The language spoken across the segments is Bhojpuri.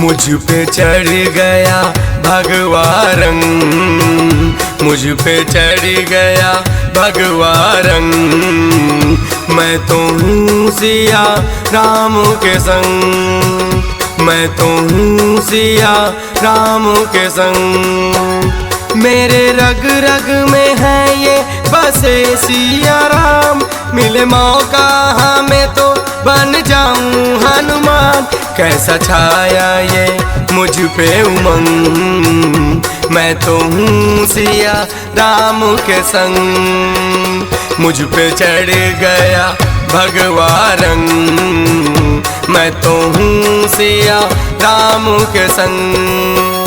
मुझ पे चढ़ गया भगवा रंग, मुझ पे चढ़ गया भगवा रंग। मैं तो हूँ सिया राम के संग, मैं तो हूँ सिया राम के संग। मेरे रग रग में है ये बसे सिया राम, मिले मौका हमें तो बन जाऊं हनुमान। कैसा छाया ये मुझ पे उमंग, मैं तो हूँ सिया राम के संग। मुझ पे चढ़ गया भगवा रंग, मैं तो हूँ सिया राम के संग।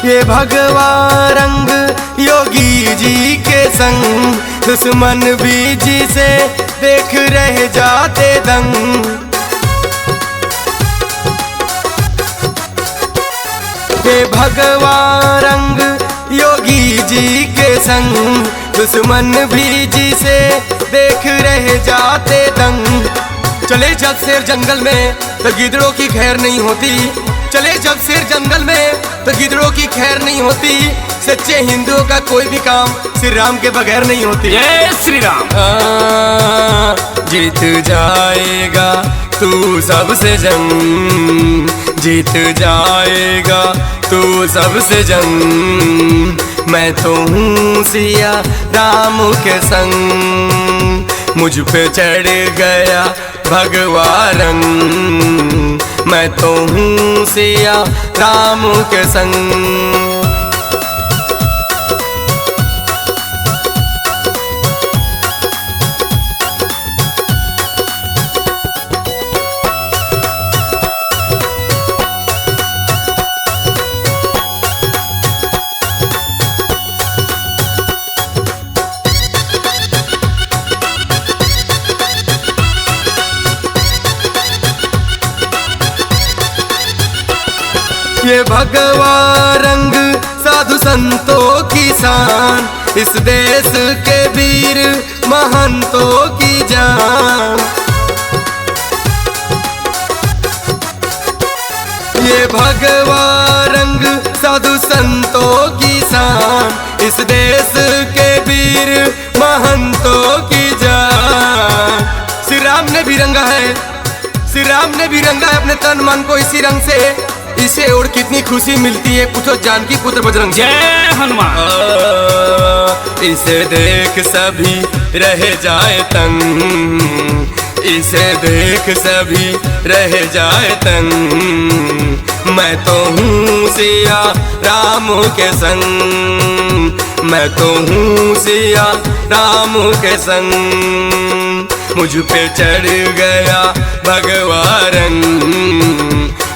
ये भगवा रंग योगी जी के संग, दुश्मन भी जी से देख रह जाते दंग। ये भगवा रंग योगी जी के संग, दुश्मन भी जी से देख रह जाते दंग। चले जब शेर जंगल में तो गिदड़ों की खैर नहीं होती, चले जब शेर जंगल में तो गिदड़ों की खैर नहीं होती। सच्चे हिंदुओं का कोई भी काम श्री राम के बगैर नहीं होती। जय श्री राम। जीत जाएगा तू सबसे जंग, जीत जाएगा तू सबसे जंग। मैं तो हूँ सिया राम के संग, मुझ पे चढ़ गया भगवा रंग। मैं तो हूँ सिया राम के संग। ये भगवा रंग साधु संतों की शान, इस देश के वीर महंतों की जान। ये भगवा रंग साधु संतों की शान, इस देश के वीर महंतों की जान। श्री राम ने भी रंगा है, श्री राम ने भी रंगा है अपने तन मन को इसी रंग से। इसे और कितनी खुशी मिलती है पूछो जानकी पुत्र बजरंग। जय हनुमान। इसे देख सभी रह जाए तंग, इसे देख सभी रह जाए तंग। मैं तो हूँ सिया राम के संग, मैं तो हूँ सिया राम के संग। मुझ पे चढ़ गया भगवा रंग,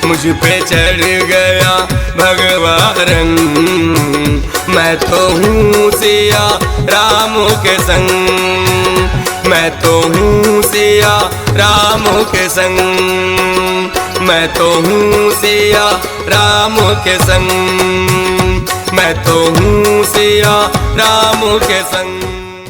मुझ पे चढ़ गया भगवा रंग। मैं तो हूँ सिया राम के संग, मैं तो हूँ सिया राम के संग। मैं तो हूँ सिया राम के संग, मैं तो हूँ सिया राम के संग।